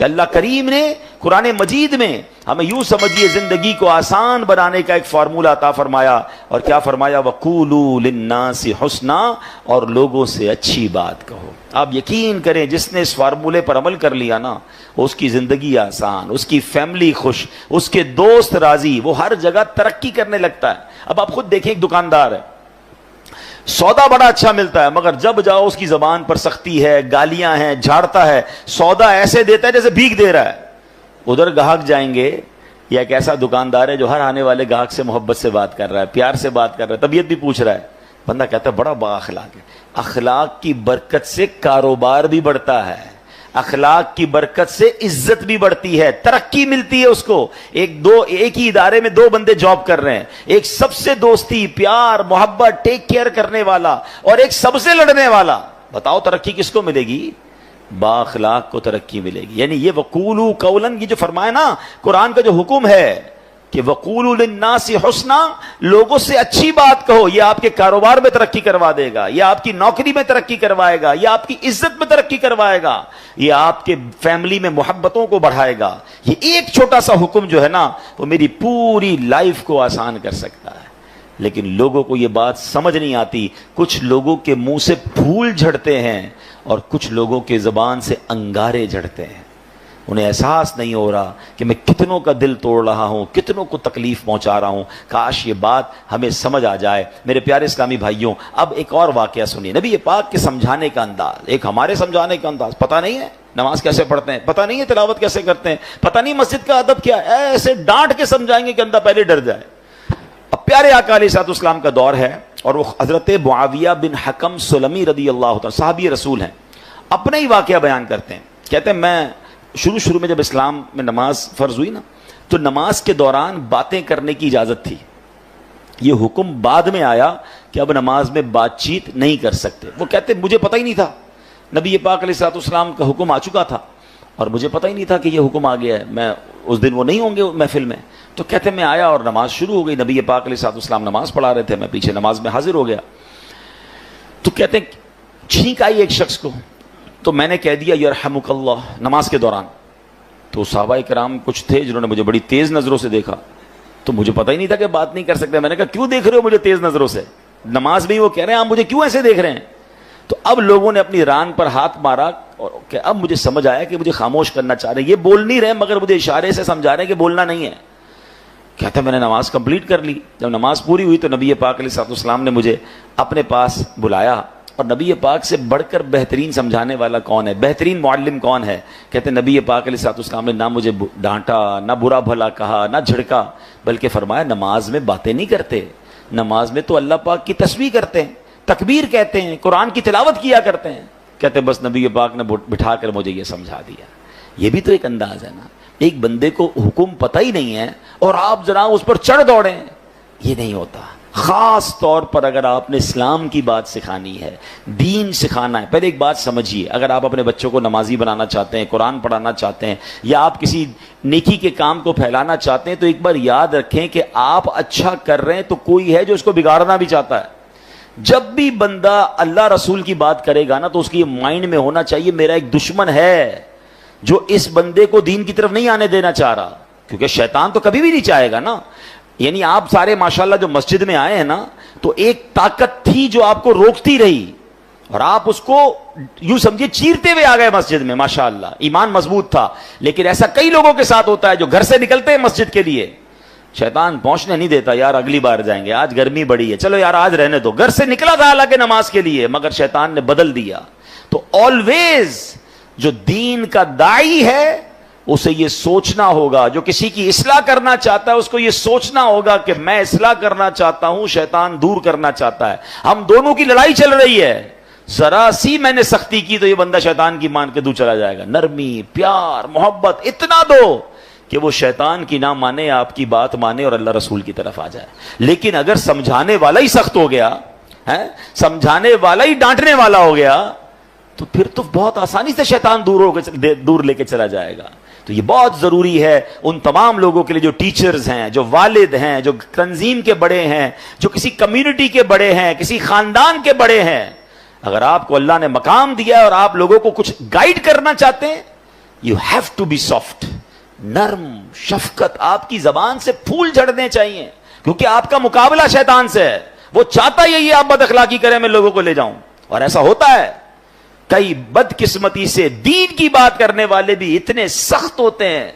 کہ اللہ کریم نے قرآن مجید میں ہمیں یوں سمجھیے زندگی کو آسان بنانے کا ایک فارمولہ عطا فرمایا. اور کیا فرمایا؟ وَقُولُوا لِلنَّاسِ حُسْنًا، اور لوگوں سے اچھی بات کہو. آپ یقین کریں جس نے اس فارمولے پر عمل کر لیا نا، اس کی زندگی آسان، اس کی فیملی خوش، اس کے دوست راضی، وہ ہر جگہ ترقی کرنے لگتا ہے. اب آپ خود دیکھیں، ایک دکاندار ہے، سودا بڑا اچھا ملتا ہے، مگر جب جاؤ اس کی زبان پر سختی ہے، گالیاں ہیں، جھاڑتا ہے، سودا ایسے دیتا ہے جیسے بھیک دے رہا ہے. ادھر گاہک جائیں گے، یا ایک ایسا دکاندار ہے جو ہر آنے والے گاہک سے محبت سے بات کر رہا ہے، پیار سے بات کر رہا ہے، طبیعت بھی پوچھ رہا ہے. بندہ کہتا ہے بڑا با اخلاق ہے. اخلاق کی برکت سے کاروبار بھی بڑھتا ہے، اخلاق کی برکت سے عزت بھی بڑھتی ہے، ترقی ملتی ہے اس کو. ایک ہی ادارے میں دو بندے جاب کر رہے ہیں، ایک سب سے دوستی، پیار، محبت، ٹیک کیئر کرنے والا، اور ایک سب سے لڑنے والا. بتاؤ ترقی کس کو ملے گی؟ با اخلاق کو ترقی ملے گی. یعنی یہ وقولوا قولا، یہ جو فرمایا نا قرآن کا جو حکم ہے کہ وقولوا للناس حسنا، لوگوں سے اچھی بات کہو، یہ آپ کے کاروبار میں ترقی کروا دے گا، یہ آپ کی نوکری میں ترقی کروائے گا، یہ آپ کی عزت میں ترقی کروائے گا، یہ آپ کے فیملی میں محبتوں کو بڑھائے گا. یہ ایک چھوٹا سا حکم جو ہے نا، وہ میری پوری لائف کو آسان کر سکتا ہے. لیکن لوگوں کو یہ بات سمجھ نہیں آتی. کچھ لوگوں کے منہ سے پھول جھڑتے ہیں اور کچھ لوگوں کے زبان سے انگارے جھڑتے ہیں. انہیں احساس نہیں ہو رہا کہ میں کتنوں کا دل توڑ رہا ہوں، کتنوں کو تکلیف پہنچا رہا ہوں. کاش یہ بات ہمیں سمجھ آ جائے. میرے پیارے اسلامی بھائیوں، اب ایک اور واقعہ سنیے. نبی پاک کے سمجھانے کا انداز، ایک ہمارے سمجھانے کا انداز. پتہ نہیں ہے نماز کیسے پڑھتے ہیں، پتہ نہیں ہے تلاوت کیسے کرتے ہیں، پتہ نہیں مسجد کا ادب کیا ہے. ایسے ڈانٹ کے سمجھائیں گے کہ بندہ پہلے ڈر جائے. اب پیارے آقا علیہ الصلوۃ والسلام کا دور ہے، اور وہ حضرت معاویہ بن حکم سلمی رضی اللہ تعالیٰ صحابی رسول ہیں. اپنا ہی واقعہ بیان کرتے ہیں. کہتے ہیں میں شروع میں جب اسلام میں نماز فرض ہوئی نا، تو نماز کے دوران باتیں کرنے کی اجازت تھی. یہ حکم بعد میں آیا کہ اب نماز میں بات چیت نہیں کر سکتے. وہ کہتے مجھے پتہ ہی نہیں تھا، نبی پاک علیہ الصلوۃ والسلام کا حکم آ چکا تھا اور مجھے پتہ ہی نہیں تھا کہ یہ حکم آ گیا ہے. میں اس دن وہ نہیں ہوں گے محفل میں. تو کہتے میں آیا اور نماز شروع ہو گئی. نبی پاک علیہ الصلوۃ والسلام نماز پڑھا رہے تھے، میں پیچھے نماز میں حاضر ہو گیا. تو کہتے ہیں چھینک آئی ایک شخص کو، تو میں نے کہہ دیا یرحمک اللہ نماز کے دوران. تو صحابہ کرام کچھ تھے جنہوں نے مجھے بڑی تیز نظروں سے دیکھا، تو مجھے پتہ ہی نہیں تھا کہ بات نہیں کر سکتے. میں نے کہا کیوں دیکھ رہے ہو مجھے تیز نظروں سے؟ نماز میں ہی وہ کہہ رہے ہیں آپ مجھے کیوں ایسے دیکھ رہے ہیں؟ تو اب لوگوں نے اپنی ران پر ہاتھ مارا، اور کہ اب مجھے سمجھ آیا کہ مجھے خاموش کرنا چاہ رہے ہیں. یہ بول نہیں رہے مگر مجھے اشارے سے سمجھا رہے ہیں کہ بولنا نہیں ہے. کہتا میں نے نماز کمپلیٹ کر لی. جب نماز پوری ہوئی تو نبی پاک علیہ الصلوۃ والسلام نے مجھے اپنے پاس بلایا. اور نبی پاک سے بڑھ کر بہترین سمجھانے والا کون ہے، بہترین معلم کون ہے؟ کہتے نبی پاک علیہ الصلوۃ والسلام نے نہ مجھے ڈانٹا، نہ برا بھلا کہا، نہ جھڑکا، بلکہ فرمایا نماز میں باتیں نہیں کرتے، نماز میں تو اللہ پاک کی تسبیح کرتے ہیں، تکبیر کہتے ہیں، قرآن کی تلاوت کیا کرتے ہیں. کہتے بس نبی پاک نے بٹھا کر مجھے یہ سمجھا دیا. یہ بھی تو ایک انداز ہے نا. ایک بندے کو حکم پتہ ہی نہیں ہے اور آپ جناب اس پر چڑھ دوڑیں، یہ نہیں ہوتا. خاص طور پر اگر آپ نے اسلام کی بات سکھانی ہے، دین سکھانا ہے. پہلے ایک بات سمجھیے، اگر آپ اپنے بچوں کو نمازی بنانا چاہتے ہیں، قرآن پڑھانا چاہتے ہیں، یا آپ کسی نیکی کے کام کو پھیلانا چاہتے ہیں، تو ایک بار یاد رکھیں کہ آپ اچھا کر رہے ہیں تو کوئی ہے جو اس کو بگاڑنا بھی چاہتا ہے. جب بھی بندہ اللہ رسول کی بات کرے گا نا، تو اس کی مائنڈ میں ہونا چاہیے میرا ایک دشمن ہے جو اس بندے کو دین کی طرف نہیں آنے دینا چاہ رہا. کیونکہ شیطان تو کبھی بھی نہیں چاہے گا نا. یعنی آپ سارے ماشاءاللہ جو مسجد میں آئے ہیں نا، تو ایک طاقت تھی جو آپ کو روکتی رہی، اور آپ اس کو یوں سمجھے چیرتے ہوئے آ گئے مسجد میں. ماشاءاللہ ایمان مضبوط تھا. لیکن ایسا کئی لوگوں کے ساتھ ہوتا ہے جو گھر سے نکلتے ہیں مسجد کے لیے، شیطان پہنچنے نہیں دیتا. یار اگلی بار جائیں گے، آج گرمی بڑی ہے، چلو یار آج رہنے دو. گھر سے نکلا تھا حالانکہ نماز کے لیے، مگر شیطان نے بدل دیا. تو آلویز جو دین کا داعی ہے اسے یہ سوچنا ہوگا، جو کسی کی اصلاح کرنا چاہتا ہے اس کو یہ سوچنا ہوگا کہ میں اصلاح کرنا چاہتا ہوں، شیطان دور کرنا چاہتا ہے. ہم دونوں کی لڑائی چل رہی ہے. ذرا سی میں نے سختی کی تو یہ بندہ شیطان کی مان کے دور چلا جائے گا. نرمی، پیار، محبت اتنا دو کہ وہ شیطان کی نہ مانے، آپ کی بات مانے اور اللہ رسول کی طرف آ جائے. لیکن اگر سمجھانے والا ہی سخت ہو گیا ہے، سمجھانے والا ہی ڈانٹنے والا ہو گیا، تو پھر تو بہت آسانی سے شیطان دور لے کے چلا جائے گا. تو یہ بہت ضروری ہے ان تمام لوگوں کے لیے جو ٹیچرز ہیں، جو والد ہیں، جو تنظیم کے بڑے ہیں، جو کسی کمیونٹی کے بڑے ہیں، کسی خاندان کے بڑے ہیں. اگر آپ کو اللہ نے مقام دیا ہے اور آپ لوگوں کو کچھ گائیڈ کرنا چاہتے ہیں، you have to be soft. نرم شفقت آپ کی زبان سے پھول جھڑنے چاہیے, کیونکہ آپ کا مقابلہ شیطان سے ہے. وہ چاہتا یہی آپ بد اخلاقی کریں, میں لوگوں کو لے جاؤں, اور ایسا ہوتا ہے. کئی بدقسمتی سے دین کی بات کرنے والے بھی اتنے سخت ہوتے ہیں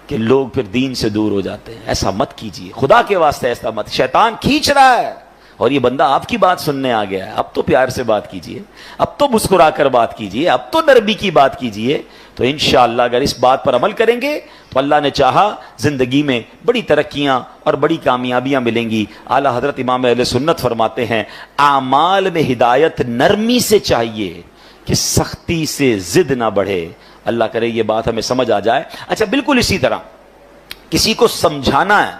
کہ لوگ پھر دین سے دور ہو جاتے ہیں. ایسا مت کیجیے, خدا کے واسطے ایسا مت. شیطان کھینچ رہا ہے اور یہ بندہ آپ کی بات سننے آ گیا ہے. اب تو پیار سے بات کیجیے, اب تو مسکرا کر بات کیجیے, اب تو نرمی کی بات کیجیے. تو انشاءاللہ اگر اس بات پر عمل کریں گے تو اللہ نے چاہا زندگی میں بڑی ترقیاں اور بڑی کامیابیاں ملیں گی. اعلیٰ حضرت امام اہل سنت فرماتے ہیں اعمال میں ہدایت نرمی سے چاہیے کہ سختی سے ضد نہ بڑھے. اللہ کرے یہ بات ہمیں سمجھ آ جائے. اچھا, بالکل اسی طرح کسی کو سمجھانا ہے,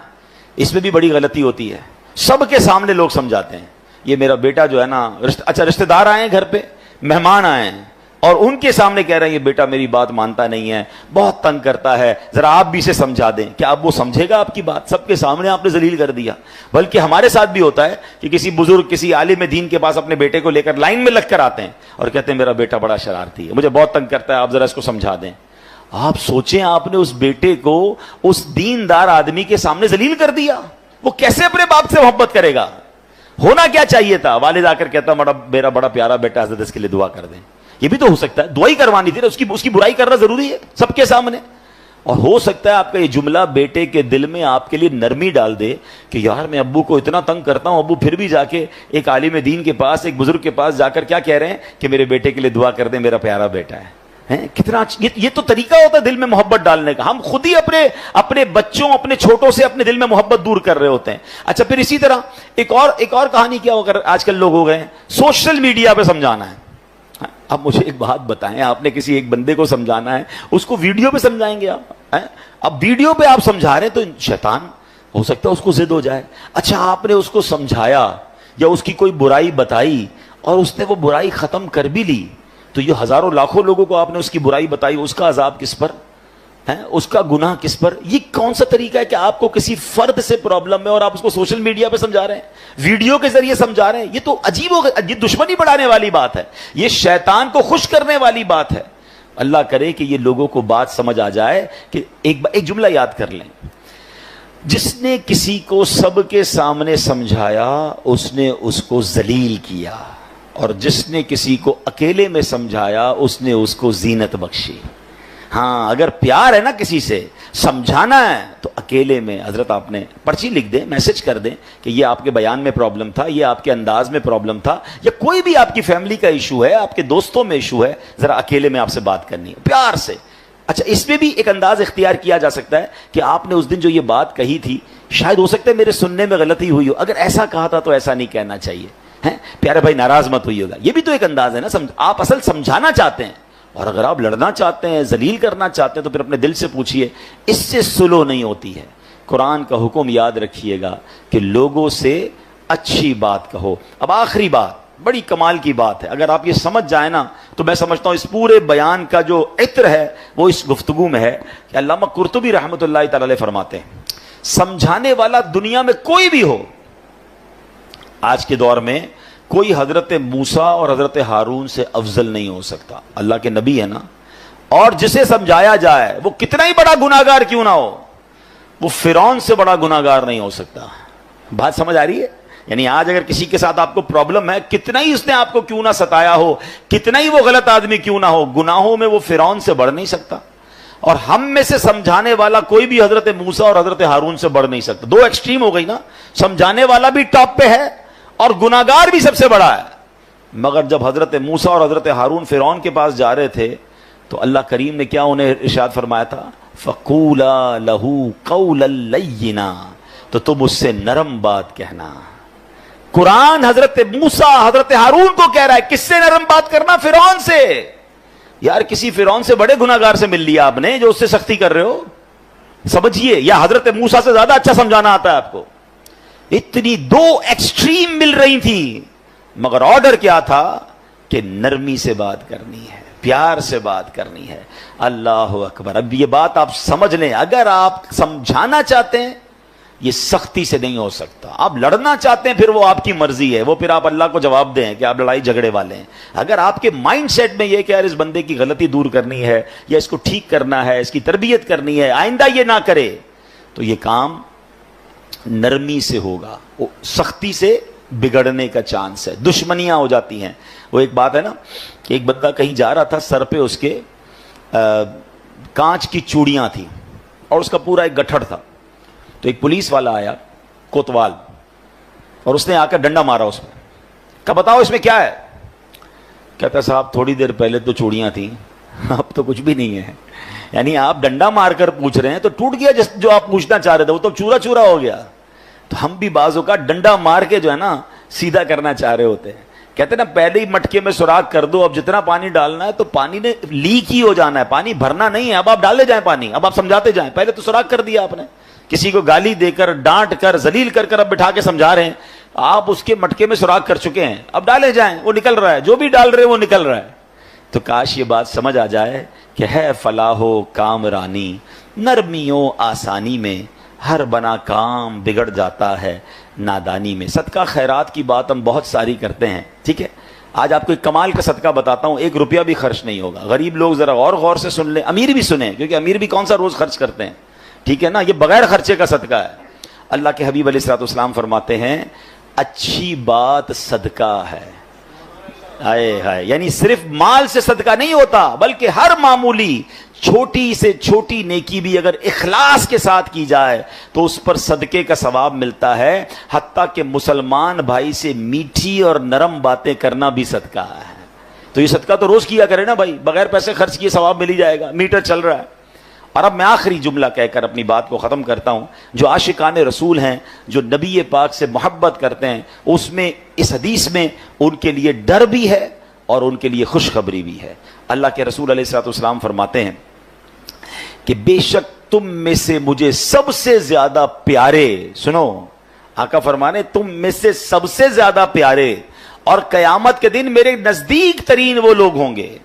اس میں بھی بڑی غلطی ہوتی ہے. سب کے سامنے لوگ سمجھاتے ہیں, یہ میرا بیٹا جو ہے نا, اچھا رشتہ دار آئے ہیں گھر پہ, مہمان آئے ہیں, اور ان کے سامنے کہہ رہے ہیں یہ بیٹا میری بات مانتا نہیں ہے, بہت تنگ کرتا ہے, ذرا آپ بھی اسے سمجھا دیں. کیا اب وہ سمجھے گا آپ کی بات؟ سب کے سامنے آپ نے ذلیل کر دیا. بلکہ ہمارے ساتھ بھی ہوتا ہے کہ کسی بزرگ, کسی عالم دین کے پاس اپنے بیٹے کو لے کر لائن میں لگ کر آتے ہیں اور کہتے ہیں میرا بیٹا بڑا شرارتی ہے, مجھے بہت تنگ کرتا ہے, آپ ذرا اس کو سمجھا دیں. آپ سوچیں, آپ نے اس بیٹے کو اس دیندار آدمی کے سامنے ذلیل کر دیا, وہ کیسے اپنے باپ سے محبت کرے گا؟ ہونا کیا چاہیے تھا, والد آ کر کہتا میرا بڑا پیارا بیٹا, حضرت اس کے لیے دعا کر دیں. یہ بھی تو ہو سکتا ہے, دعائی کروانی تھی, اس کی برائی کرنا ضروری ہے سب کے سامنے. اور ہو سکتا ہے آپ کا یہ جملہ بیٹے کے دل میں آپ کے لیے نرمی ڈال دے کہ یار میں ابو کو اتنا تنگ کرتا ہوں, ابو پھر بھی جا کے ایک عالم دین کے پاس, ایک بزرگ کے پاس جا کر کیا کہہ رہے ہیں کہ میرے بیٹے کے لیے دعا کر دیں, میرا پیارا بیٹا ہے. کتنا یہ تو طریقہ ہوتا ہے دل میں محبت ڈالنے کا. ہم خود ہی اپنے بچوں, اپنے چھوٹوں سے اپنے دل میں محبت دور کر رہے ہوتے ہیں. اچھا, پھر اسی طرح ایک اور کہانی کیا ہو کر آج کل لوگ ہو گئے ہیں, سوشل میڈیا پہ سمجھانا ہے. اب مجھے ایک بات بتائیں, آپ نے کسی ایک بندے کو سمجھانا ہے, اس کو ویڈیو پہ سمجھائیں گے آپ؟ اب ویڈیو پہ آپ سمجھا رہے ہیں تو شیطان ہو سکتا ہے اس کو ضد ہو جائے. اچھا, آپ نے اس کو سمجھایا یا اس کی کوئی برائی بتائی اور اس نے وہ برائی ختم کر بھی لی, تو یہ ہزاروں لاکھوں لوگوں کو آپ نے اس کی برائی بتائی, اس کا عذاب کس پر ہے, اس کا گناہ کس پر؟ یہ کون سا طریقہ ہے کہ آپ کو کسی فرد سے پرابلم ہے اور آپ اس کو سوشل میڈیا پہ سمجھا رہے ہیں, ویڈیو کے ذریعے سمجھا رہے ہیں؟ یہ تو عجیب ہو گیا, یہ دشمنی بڑھانے والی بات ہے, یہ شیطان کو خوش کرنے والی بات ہے. اللہ کرے کہ یہ لوگوں کو بات سمجھ آ جائے کہ ایک جملہ یاد کر لیں, جس نے کسی کو سب کے سامنے سمجھایا اس نے اس کو ذلیل کیا, اور جس نے کسی کو اکیلے میں سمجھایا اس نے اس کو زینت بخشی. ہاں, اگر پیار ہے نا کسی سے, سمجھانا ہے تو اکیلے میں, حضرت آپ نے پرچی لکھ دیں, میسج کر دیں کہ یہ آپ کے بیان میں پرابلم تھا, یہ آپ کے انداز میں پرابلم تھا, یا کوئی بھی آپ کی فیملی کا ایشو ہے, آپ کے دوستوں میں ایشو ہے, ذرا اکیلے میں آپ سے بات کرنی ہے پیار سے. اچھا, اس میں بھی ایک انداز اختیار کیا جا سکتا ہے کہ آپ نے اس دن جو یہ بات کہی تھی, شاید ہو سکتا ہے میرے سننے میں غلطی ہوئی ہو, اگر ایسا کہا تھا تو ایسا نہیں کہنا چاہیے, پیارے بھائی ناراض مت ہوئی ہوگا. یہ بھی تو ایک انداز ہے نا, آپ اصل سمجھانا چاہتے ہیں, اور اگر آپ لڑنا چاہتے ہیں, ذلیل کرنا چاہتے ہیں, تو پھر اپنے دل سے پوچھئے, اس سے سلو نہیں ہوتی ہے. قرآن کا حکم یاد رکھیے گا کہ لوگوں سے اچھی بات کہو. اب آخری بات, بڑی کمال کی بات ہے, اگر آپ یہ سمجھ جائیں نا تو میں سمجھتا ہوں اس پورے بیان کا جو عطر ہے وہ اس گفتگو میں ہے. کہ علامہ قرطبی رحمۃ اللہ تعالی علیہ فرماتے ہیں, سمجھانے والا دنیا میں کوئی بھی ہو, آج کے دور میں کوئی حضرت موسیٰ اور حضرت ہارون سے افضل نہیں ہو سکتا. اللہ کے نبی ہے نا, اور جسے سمجھایا جائے وہ کتنا ہی بڑا گناہگار کیوں نہ ہو, وہ فرعون سے بڑا گناہگار نہیں ہو سکتا. بات سمجھ آ رہی ہے؟ یعنی آج اگر کسی کے ساتھ آپ کو پرابلم ہے, کتنا ہی اس نے آپ کو کیوں نہ ستایا ہو, کتنا ہی وہ غلط آدمی کیوں نہ ہو, گناہوں میں وہ فرعون سے بڑھ نہیں سکتا. اور ہم میں سے سمجھانے والا کوئی بھی حضرت موسیٰ اور حضرت ہارون سے بڑھ نہیں سکتا. دو ایکسٹریم ہو گئی نا, سمجھانے والا بھی ٹاپ پہ ہے اور گناہگار بھی سب سے بڑا ہے. مگر جب حضرت موسیٰ اور حضرت ہارون فرعون کے پاس جا رہے تھے تو اللہ کریم نے کیا انہیں ارشاد فرمایا تھا, فَقُولَا لَهُ قَوْلًا لَيِّنًا, تو تم اس سے نرم بات کہنا. قرآن حضرت موسیٰ حضرت ہارون کو کہہ رہا ہے, کس سے نرم بات کرنا؟ فرعون سے. یار کسی فرعون سے بڑے گناہگار سے مل لیا آپ نے جو اس سے سختی کر رہے ہو, سمجھیے. یا حضرت موسیٰ سے زیادہ اچھا سمجھانا آتا ہے آپ کو. اتنی دو ایکسٹریم مل رہی تھی, مگر آرڈر کیا تھا کہ نرمی سے بات کرنی ہے, پیار سے بات کرنی ہے. اللہ اکبر. اب یہ بات آپ سمجھ لیں, اگر آپ سمجھانا چاہتے ہیں یہ سختی سے نہیں ہو سکتا. آپ لڑنا چاہتے ہیں پھر وہ آپ کی مرضی ہے, وہ پھر آپ اللہ کو جواب دیں کہ آپ لڑائی جھگڑے والے ہیں. اگر آپ کے مائنڈ سیٹ میں یہ کہ یار اس بندے کی غلطی دور کرنی ہے یا اس کو ٹھیک کرنا ہے, اس کی تربیت کرنی ہے, آئندہ یہ نہ کرے, تو یہ کام نرمی سے ہوگا. سختی سے بگڑنے کا چانس ہے, دشمنیاں ہو جاتی ہیں. وہ ایک بات ہے نا کہ ایک بندہ کہیں جا رہا تھا, سر پہ اس کے کانچ کی چوڑیاں تھیں اور اس کا پورا ایک گٹھڑ تھا. تو ایک پولیس والا آیا کوتوال, اور اس نے آ کر ڈنڈا مارا اس میں. کہا بتاؤ اس میں کیا ہے؟ کہتا صاحب تھوڑی دیر پہلے تو چوڑیاں تھیں, اب تو کچھ بھی نہیں ہے. یعنی آپ ڈنڈا مار کر پوچھ رہے ہیں تو ٹوٹ گیا جو آپ پوچھنا چاہ رہے تھے, وہ تو چورا چورا ہو گیا. تو ہم بھی بعضوں کا ڈنڈا مار کے جو ہے نا سیدھا کرنا چاہ رہے ہوتے ہیں. کہتے ہیں نا پہلے ہی مٹکے میں سوراخ کر دو, اب جتنا پانی ڈالنا ہے تو پانی نے لیک ہی ہو جانا ہے, پانی بھرنا نہیں ہے. اب آپ ڈالے جائیں پانی, اب آپ سمجھاتے جائیں. پہلے تو سوراخ کر دیا آپ نے, کسی کو گالی دے کر ڈانٹ کر ذلیل کر کر اب بٹھا کے سمجھا رہے ہیں. آپ اس کے مٹکے میں سوراخ کر چکے ہیں, اب ڈالے جائیں, وہ نکل رہا ہے, جو بھی ڈال رہے ہیں وہ نکل رہا ہے. تو کاش یہ بات سمجھ آ جائے کہ ہے فلاح و کامرانی, نرمیوں آسانی میں ہر بنا کام بگڑ جاتا ہے نادانی میں. صدقہ خیرات کی بات ہم بہت ساری کرتے ہیں, ٹھیک ہے. آج آپ کو ایک کمال کا صدقہ بتاتا ہوں, 1 روپیہ بھی خرچ نہیں ہوگا. غریب لوگ ذرا اور غور سے سن لیں, امیر بھی سنیں, کیونکہ امیر بھی کون سا روز خرچ کرتے ہیں, ٹھیک ہے نا. یہ بغیر خرچے کا صدقہ ہے. اللہ کے حبیب علیہ الصلوۃ والسلام فرماتے ہیں اچھی بات صدقہ ہے. ہائے ہائے, یعنی صرف مال سے صدقہ نہیں ہوتا, بلکہ ہر معمولی چھوٹی سے چھوٹی نیکی بھی اگر اخلاص کے ساتھ کی جائے تو اس پر صدقے کا ثواب ملتا ہے. حتیٰ کہ مسلمان بھائی سے میٹھی اور نرم باتیں کرنا بھی صدقہ ہے. تو یہ صدقہ تو روز کیا کرے نا بھائی, بغیر پیسے خرچ کیے ثواب مل ہی جائے گا, میٹر چل رہا ہے. اور اب میں آخری جملہ کہہ کر اپنی بات کو ختم کرتا ہوں. جو عاشقان رسول ہیں, جو نبی پاک سے محبت کرتے ہیں, اس میں اس حدیث میں ان کے لیے ڈر بھی ہے اور ان کے لیے خوشخبری بھی ہے. اللہ کے رسول علیہ الصلوۃ والسلام فرماتے ہیں کہ بے شک تم میں سے مجھے سب سے زیادہ پیارے, سنو آقا فرمانے تم میں سے سب سے زیادہ پیارے اور قیامت کے دن میرے نزدیک ترین وہ لوگ ہوں گے